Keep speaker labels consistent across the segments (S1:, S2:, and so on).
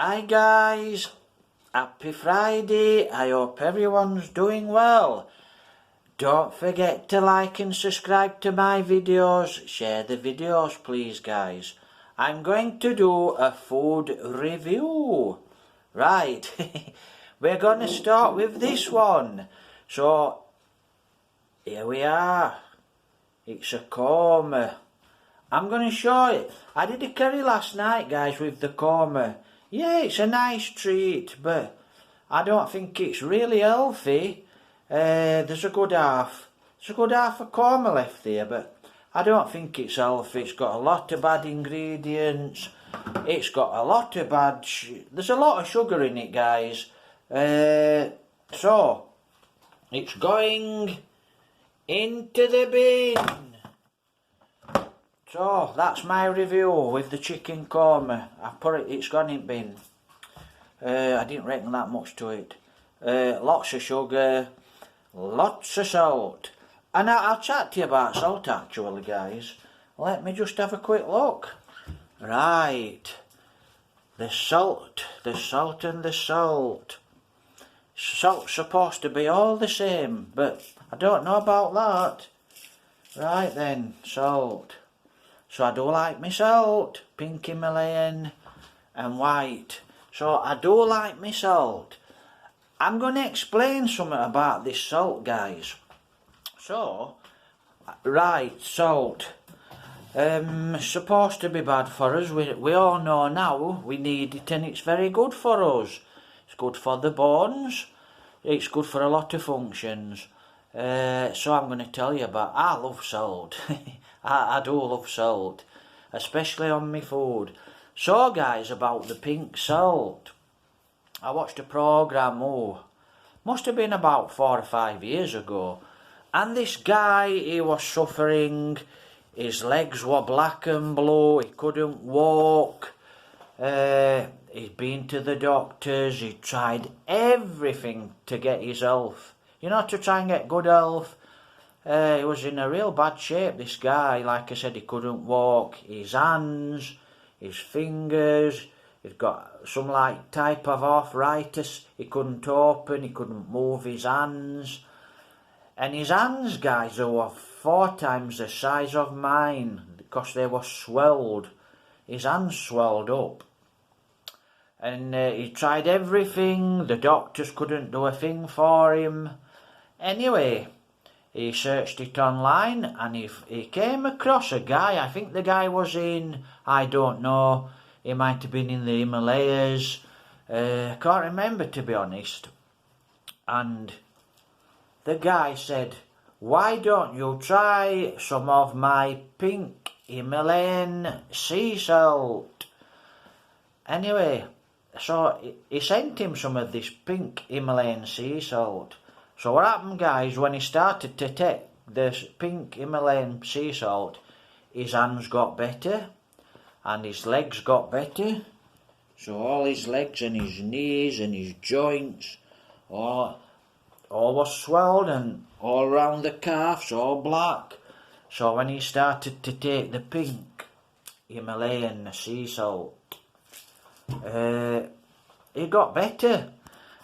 S1: Hi guys, happy Friday. I hope everyone's doing well. Don't forget to like and subscribe to my videos. Share the videos please guys. I'm going to do a food review. Right, we're going to start with this one. So, here we are. It's a korma. I'm going to show it. I did a curry last night guys with the korma. Yeah, it's a nice treat, but I don't think it's really healthy. There's a good half of korma left there, but I don't think it's healthy. It's got a lot of bad ingredients. It's got a lot of bad... There's a lot of sugar in it, guys. So, it's going into the bin. So, that's my review with the chicken korma. I've put it, it's gone in bin. I didn't reckon that much to it. Lots of sugar, lots of salt. And I'll chat to you about salt actually, guys. Let me just have a quick look. Right. The salt and the salt. Salt's supposed to be all the same, but I don't know about that. Right then, salt. So I do like my salt, pink Himalayan and white. So I do like my salt. I'm going to explain something about this salt, guys. So, right, salt. Supposed to be bad for us. We all know now we need it and it's very good for us. It's good for the bones. It's good for a lot of functions. So I'm going to tell you about... I love salt. I do love salt, especially on my food. So guys, about the pink salt. I watched a programme, must have been about 4 or 5 years ago. And this guy, he was suffering. His legs were black and blue. He couldn't walk. He'd been to the doctors. He tried everything to get his health. You know, to try and get good health. He was in a real bad shape, this guy. Like I said, he couldn't walk. His hands, his fingers, he'd got some like type of arthritis. He couldn't open, he couldn't move his hands. And his hands, guys, they were 4 times the size of mine because they were swelled. His hands swelled up. And he tried everything. The doctors couldn't do a thing for him. Anyway, he searched it online and he came across a guy. I think the guy was in, I don't know, he might have been in the Himalayas. I can't remember, to be honest. And the guy said, why don't you try some of my pink Himalayan sea salt? Anyway, so he sent him some of this pink Himalayan sea salt. So what happened, guys, when he started to take this pink Himalayan sea salt, his hands got better and his legs got better. So all his legs and his knees and his joints all was swelled, and all around the calves all black. So when he started to take the pink Himalayan sea salt, he got better.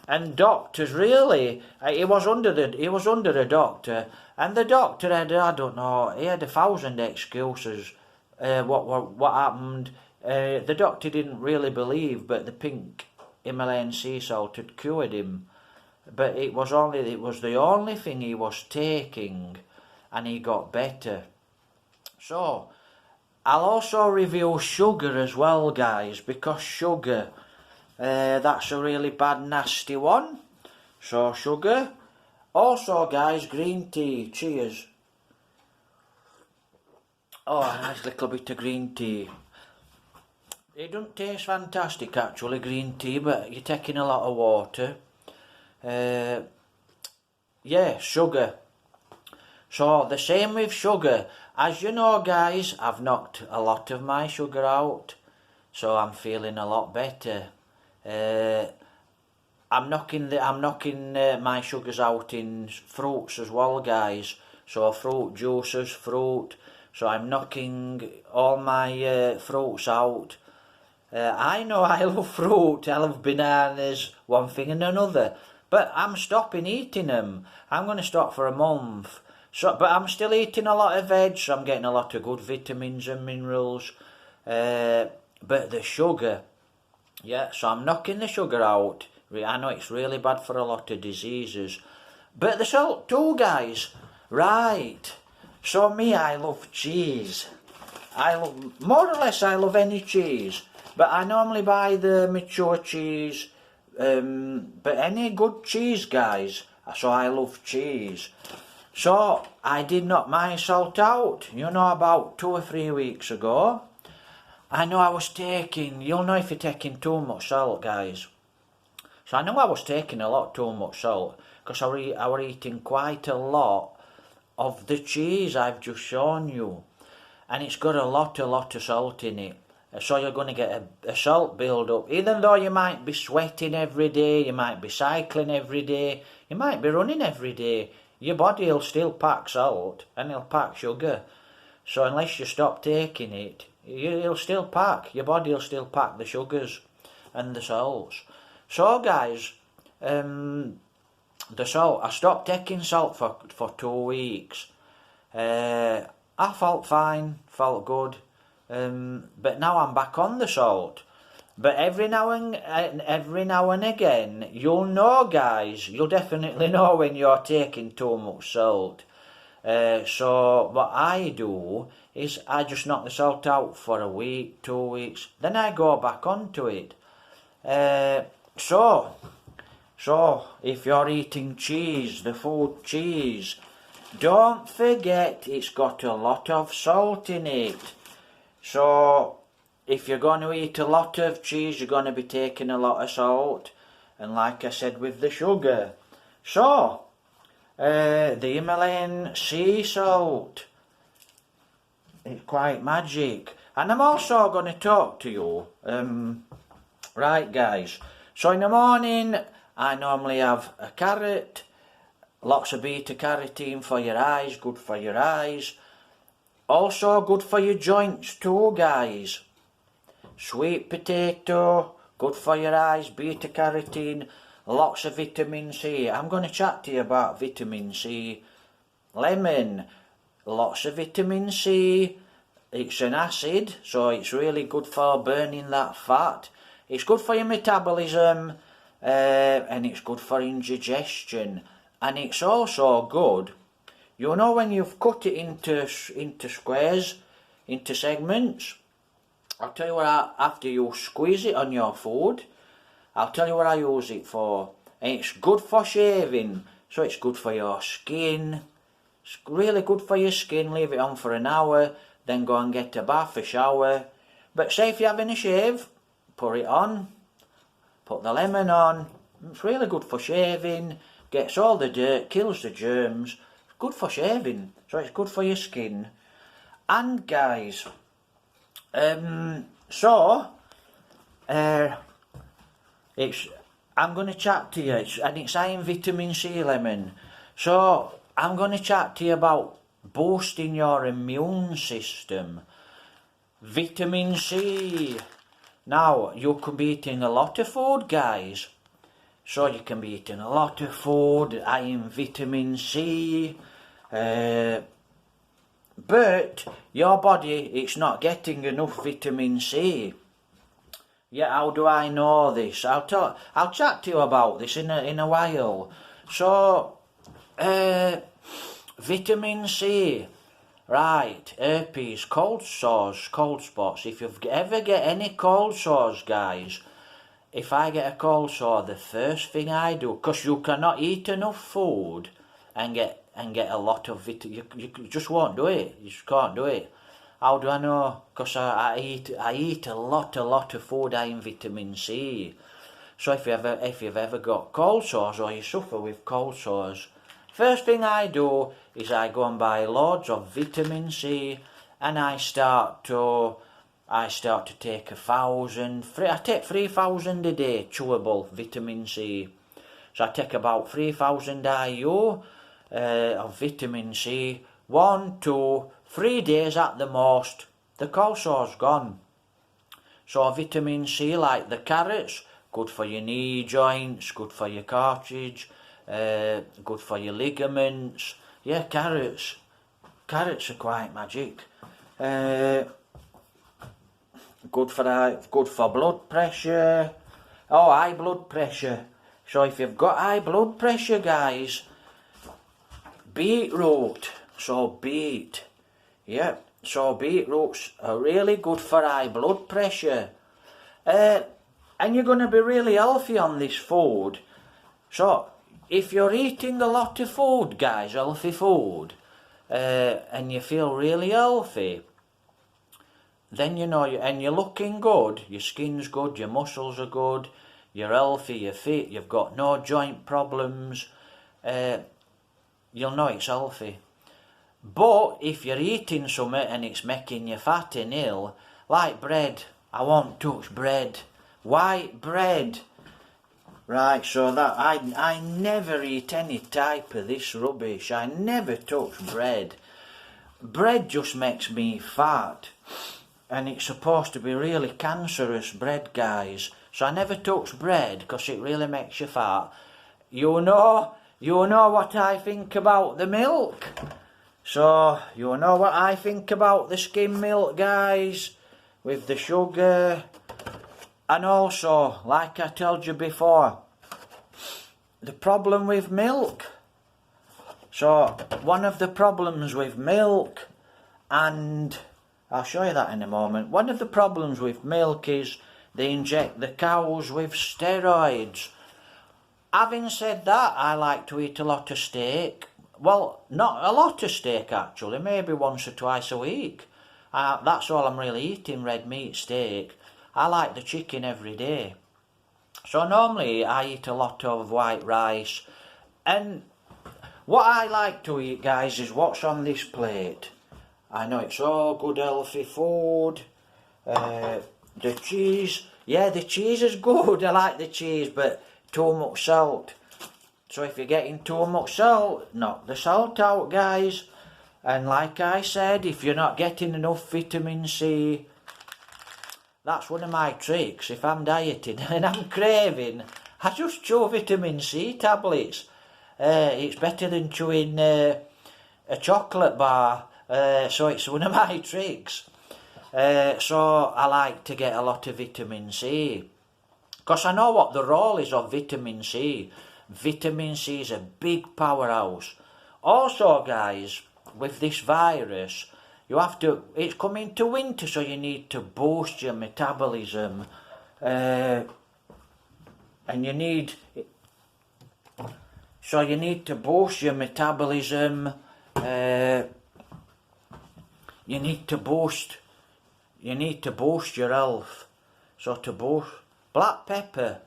S1: And doctors, really, he was under a doctor, and the doctor had, I don't know, he had 1,000 excuses. What happened? The doctor didn't really believe, but the pink Himalayan sea salt had cured him. But it was the only thing he was taking, and he got better. So I'll also review sugar as well, guys, because sugar. That's a really bad, nasty one. So, sugar. Also, guys, green tea. Cheers. Oh, a nice little bit of green tea. It doesn't taste fantastic, actually, green tea, but you're taking a lot of water. Yeah, sugar. So, the same with sugar. As you know, guys, I've knocked a lot of my sugar out. So, I'm feeling a lot better. I'm knocking my sugars out in fruits as well, guys. So fruit juices, fruit. So I'm knocking all my fruits out. I know I love fruit, I love bananas, one thing and another, but I'm stopping eating them. I'm going to stop for a month. So, but I'm still eating a lot of veg, so I'm getting a lot of good vitamins and minerals. But the sugar, yeah, so I'm knocking the sugar out. I know it's really bad for a lot of diseases. But the salt too, guys. Right. So me, I love cheese. More or less, I love any cheese. But I normally buy the mature cheese. But any good cheese, guys. So I love cheese. So I did knock my salt out, about 2 or 3 weeks ago. I know I was taking, you'll know if you're taking too much salt, guys. So I know I was taking a lot too much salt, because I were eating quite a lot of the cheese I've just shown you. And it's got a lot of salt in it. So you're going to get a salt build-up. Even though you might be sweating every day, you might be cycling every day, you might be running every day, your body will still pack salt and it'll pack sugar. So unless you stop taking it, you'll still pack. Your body will still pack the sugars and the salts. So guys, the salt, I stopped taking salt for 2 weeks. I felt fine, felt good. But now I'm back on the salt. But every now and again, you'll know, guys, you'll definitely know when you're taking too much salt. So what I do is I just knock the salt out for a week, 2 weeks, then I go back onto it. So if you're eating cheese, the food cheese, don't forget it's got a lot of salt in it. So if you're going to eat a lot of cheese, you're going to be taking a lot of salt. And like I said with the sugar. So, the Himalayan sea salt. It's quite magic. And I'm also going to talk to you. Right, guys. So in the morning, I normally have a carrot. Lots of beta carotene for your eyes. Good for your eyes. Also good for your joints too, guys. Sweet potato, good for your eyes, beta carotene, lots of vitamin C. I'm going to chat to you about vitamin C. Lemon, lots of vitamin C. It's an acid, so it's really good for burning that fat. It's good for your metabolism, and it's good for indigestion. And it's also good, when you've cut it into squares, into segments. I'll tell you what, after you squeeze it on your food, I'll tell you what I use it for. And it's good for shaving, so it's good for your skin. It's really good for your skin. Leave it on for an hour, then go and get a bath, a shower. But say if you're having a shave, put it on, put the lemon on. It's really good for shaving, gets all the dirt, kills the germs. It's good for shaving, so it's good for your skin. And guys, I'm going to chat to you, and it's high in vitamin C, lemon. So I'm going to chat to you about boosting your immune system. Vitamin C. Now, you can be eating a lot of food, guys. So you can be eating a lot of food, high in vitamin C. But your body, it's not getting enough vitamin C. Yeah, how do I know this? I'll chat to you about this in a while. So, vitamin C. Right, herpes, cold sores, cold spots. If you ever get any cold sores, guys, if I get a cold sore, the first thing I do, because you cannot eat enough food and get a lot of vitamin, you just won't do it. You just can't do it. How do I know? Because I eat a lot of food high in vitamin C. So if you've ever got cold sores or you suffer with cold sores, first thing I do is I go and buy loads of vitamin C, and I start to take 1,000. I take 3,000 a day chewable vitamin C. So I take about 3,000 IU of vitamin C. 1, 2, 3 days at the most, the cold sore's gone. So vitamin C, like the carrots, good for your knee joints, good for your cartilage, good for your ligaments. Yeah, carrots are quite magic. Good for blood pressure. Oh, high blood pressure. So if you've got high blood pressure, guys, beetroot. So beet. Yeah, so beetroots are really good for high blood pressure. And you're going to be really healthy on this food. So if you're eating a lot of food, guys, healthy food, and you feel really healthy, then you know, and you're looking good, your skin's good, your muscles are good, you're healthy, you're fit, you've got no joint problems, you'll know it's healthy. But if you're eating something and it's making you fat and ill, like bread, I won't touch bread. White bread. Right, so that I never eat any type of this rubbish. I never touch bread. Bread just makes me fat. And it's supposed to be really cancerous, bread, guys. So I never touch bread because it really makes you fat. You know what I think about the milk. So, you know what I think about the skim milk, guys, with the sugar. And also, like I told you before, the problem with milk. So, one of the problems with milk, and I'll show you that in a moment. One of the problems with milk is they inject the cows with steroids. Having said that, I like to eat a lot of steak. Well, not a lot of steak actually, maybe once or twice a week. That's all I'm really eating, red meat, steak. I like the chicken every day. So normally I eat a lot of white rice. And what I like to eat, guys, is what's on this plate. I know it's all good healthy food. The cheese, yeah, the cheese is good. I like the cheese, but too much salt. So if you're getting too much salt, knock the salt out, guys. And like I said, if you're not getting enough vitamin C, that's one of my tricks. If I'm dieting and I'm craving, I just chew vitamin C tablets. It's better than chewing a chocolate bar. So it's one of my tricks. So I like to get a lot of vitamin C. Because I know what the role is of vitamin C. Vitamin C is a big powerhouse. Also, guys, with this virus, it's coming to winter, so you need to boost your metabolism. And you need to boost your metabolism. You need to boost your health. So to boost black pepper.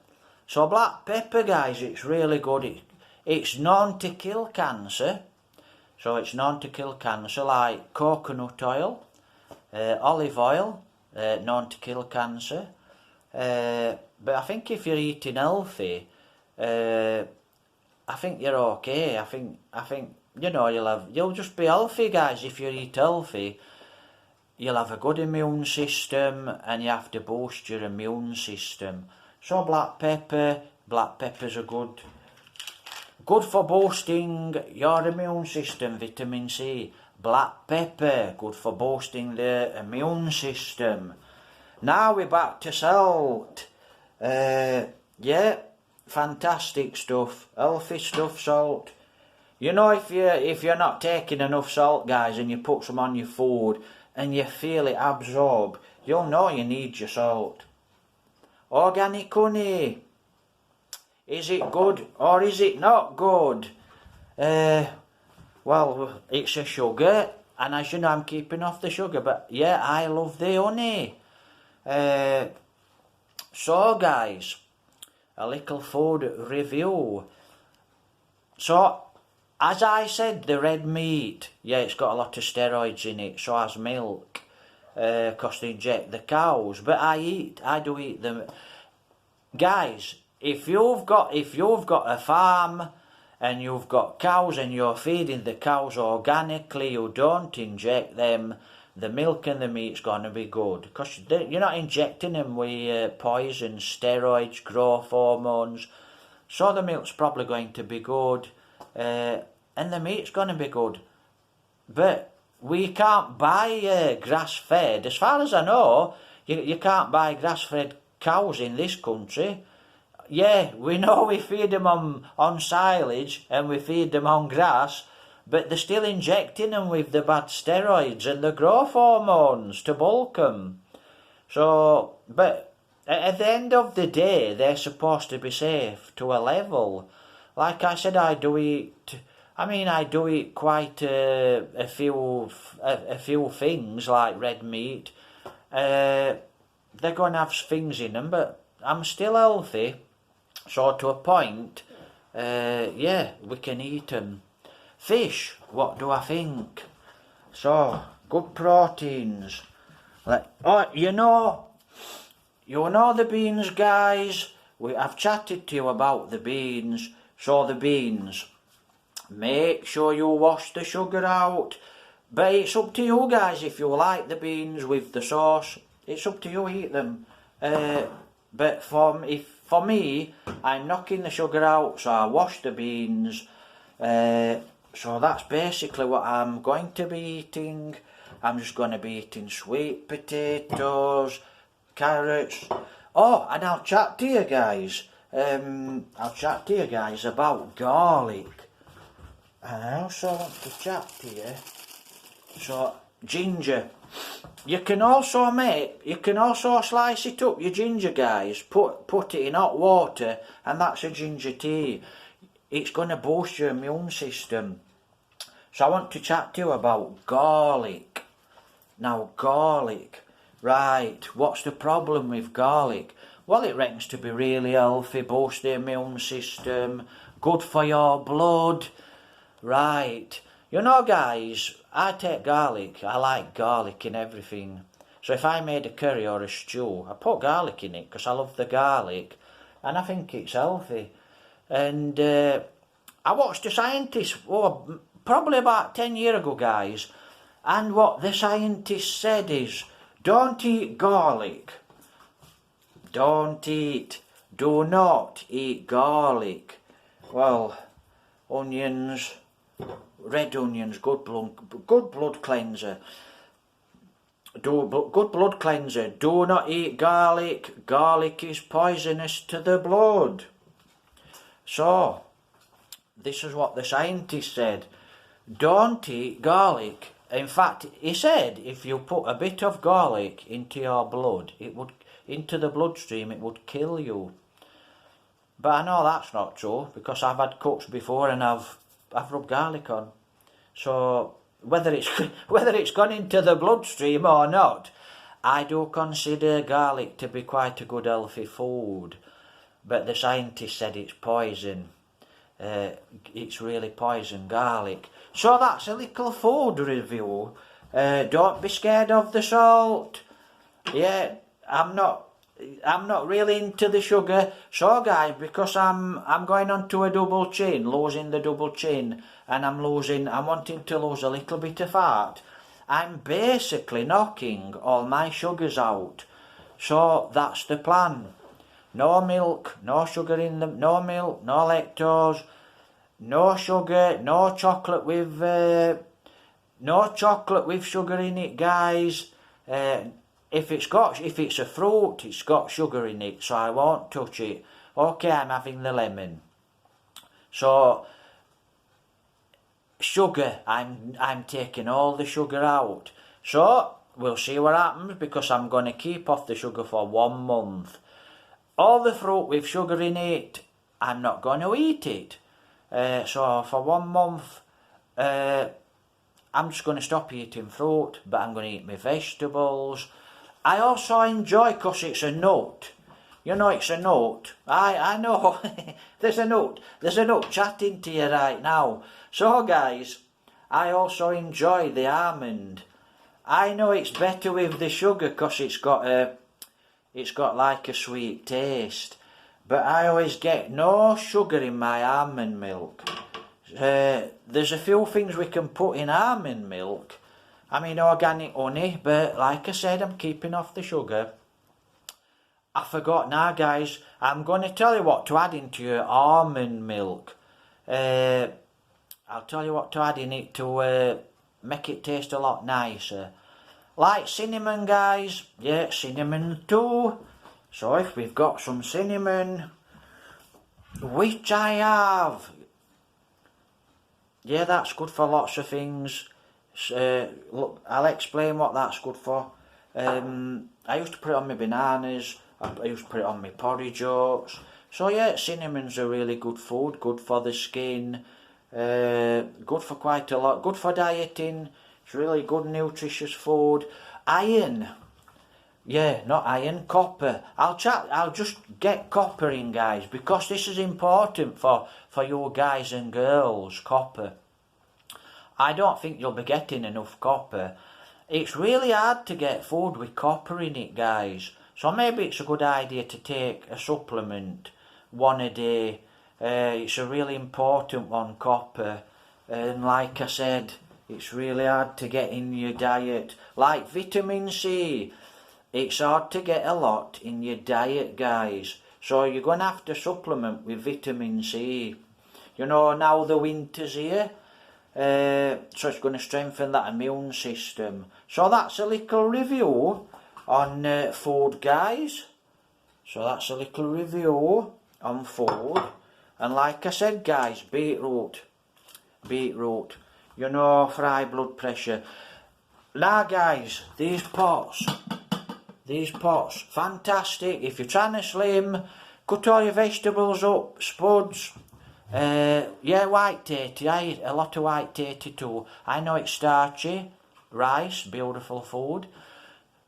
S1: So black pepper, guys, it's really good. It's known to kill cancer. So it's known to kill cancer, like coconut oil, olive oil, known to kill cancer. But I think if you're eating healthy, I think you're okay. I think you'll just be healthy, guys. If you eat healthy, you'll have a good immune system, and you have to boost your immune system. So black peppers are good for boosting your immune system, vitamin C. Black pepper, good for boosting the immune system. Now we're back to salt. Yeah, fantastic stuff, healthy stuff, salt. You know, if you're not taking enough salt, guys, and you put some on your food and you feel it absorb, you'll know you need your salt. Organic honey. Is it good or is it not good? Well, it's a sugar, and as you know, I'm keeping off the sugar, but yeah, I love the honey. So, guys, a little food review. So, as I said, the red meat, yeah, it's got a lot of steroids in it, so has milk. Because they inject the cows, but I do eat them. Guys, if you've got a farm and you've got cows and you're feeding the cows organically, you don't inject them, the milk and the meat's going to be good. Because you're not injecting them with poison, steroids, growth hormones. So the milk's probably going to be good. And the meat's going to be good. But we can't buy grass-fed. As far as I know, you can't buy grass-fed cows in this country. Yeah, we know we feed them on silage and we feed them on grass, but they're still injecting them with the bad steroids and the growth hormones to bulk them. So, but at the end of the day, they're supposed to be safe to a level. Like I said, I do eat quite a few things like red meat. They're going to have things in them, but I'm still healthy. So to a point, yeah, we can eat them. Fish, what do I think? So, good proteins. You know the beans, guys. I've chatted to you about the beans. So the beans, make sure you wash the sugar out. But it's up to you guys if you like the beans with the sauce. It's up to you, eat them. But for me, I'm knocking the sugar out, so I wash the beans. So that's basically what I'm going to be eating. I'm just going to be eating sweet potatoes, carrots. Oh, and I'll chat to you guys. About garlic. And I also want to chat to you. So, ginger. You can also slice it up, your ginger, guys. Put it in hot water, and that's a ginger tea. It's going to boost your immune system. So I want to chat to you about garlic. Now, garlic. Right, what's the problem with garlic? Well, it reckons to be really healthy, boost the immune system, good for your blood. Right. You know, guys, I take garlic. I like garlic in everything. So if I made a curry or a stew, I put garlic in it because I love the garlic. And I think it's healthy. And I watched a scientist, probably about 10 years ago, guys. And what the scientist said is, don't eat garlic. Do not eat garlic. Well, onions, red onions, good blood cleanser. Good blood cleanser. Do not eat garlic. Garlic is poisonous to the blood. So, this is what the scientist said. Don't eat garlic. In fact, he said if you put a bit of garlic into your blood, into the bloodstream, it would kill you. But I know that's not true because I've had cuts before and I've rubbed garlic on. So whether it's gone into the bloodstream or not, I do consider garlic to be quite a good healthy food. But the scientist said it's poison. It's really poison, garlic. So that's a little food review. Don't be scared of the salt. Yeah, I'm not really into the sugar. So guys, because I'm going on to a double chin, losing the double chin, and I'm wanting to lose a little bit of fat, I'm basically knocking all my sugars out. So that's the plan. No milk, no sugar in them, no milk, no lactose, no sugar, no chocolate with sugar in it, guys. If it's a fruit, it's got sugar in it, so I won't touch it. Okay, I'm having the lemon. So sugar, I'm taking all the sugar out. So we'll see what happens because I'm going to keep off the sugar for 1 month. All the fruit with sugar in it, I'm not going to eat it. So for 1 month, I'm just going to stop eating fruit, but I'm going to eat my vegetables. I also enjoy, because it's a nut. You know it's a nut. I know. There's a nut chatting to you right now. So guys, I also enjoy the almond. I know it's better with the sugar because it's got like a sweet taste. But I always get no sugar in my almond milk. There's a few things we can put in almond milk, I mean organic honey, but like I said, I'm keeping off the sugar. I forgot now, guys. I'm going to tell you what to add into your almond milk. I'll tell you what to add in it to make it taste a lot nicer. Like cinnamon, guys. Yeah, cinnamon too. So if we've got some cinnamon, which I have. Yeah, that's good for lots of things. Look, I'll explain what that's good for. I used to put it on my bananas. I used to put it on my porridge oats. So yeah, cinnamon's a really good food. Good for the skin. Good for quite a lot. Good for dieting. It's really good nutritious food. Iron. Yeah, not iron, copper. I'll just get copper in, guys, because this is important for you guys and girls, copper. I don't think you'll be getting enough copper. It's really hard to get food with copper in it, guys. So maybe it's a good idea to take a supplement, one a day. It's a really important one, copper. And like I said, it's really hard to get in your diet. Like vitamin C. It's hard to get a lot in your diet, guys. So you're going to have to supplement with vitamin C. You know, now the winter's here. So it's going to strengthen that immune system. So that's a little review on food, guys. So that's a little review on food. And like I said, guys, beetroot. Beetroot. You know, for high blood pressure. Now, guys, these pots, fantastic. If you're trying to slim, cut all your vegetables up, spuds. Yeah, white tatty. I eat a lot of white tatty too. I know it's starchy. Rice, beautiful food.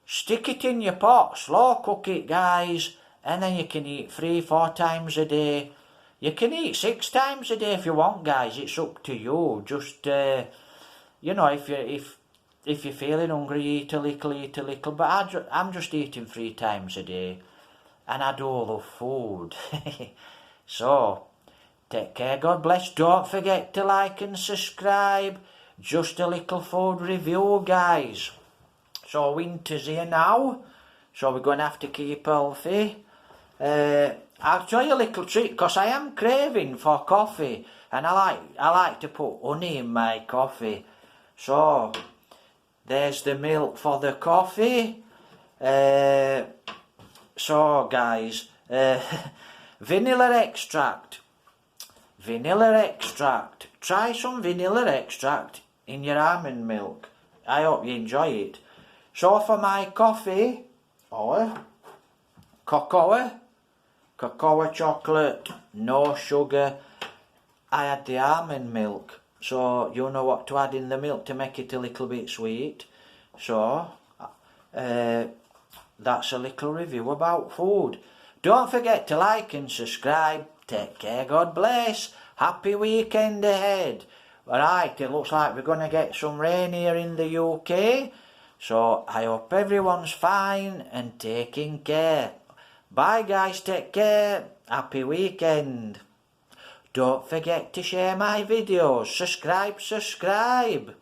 S1: Stick it in your pot, slow cook it, guys, and then you can eat 3-4 times a day. You can eat 6 times a day if you want, guys. It's up to you. Just you know, if you're feeling hungry, eat a little. But I'm just eating 3 times a day, and I do love food. So take care. God bless. Don't forget to like and subscribe. Just a little food review, guys. So winter's here now, so we're going to have to keep healthy. I'll show you a little treat, because I am craving for coffee, and I like to put honey in my coffee. So there's the milk for the coffee. So guys, vanilla extract. Try some vanilla extract in your almond milk. I hope you enjoy it. So for my coffee, cocoa chocolate, no sugar, I add the almond milk. So you know what to add in the milk to make it a little bit sweet. So that's a little review about food. Don't forget to like and subscribe. Take care, God bless. Happy weekend ahead. Alright, it looks like we're going to get some rain here in the UK. So I hope everyone's fine and taking care. Bye guys, take care. Happy weekend. Don't forget to share my videos. Subscribe.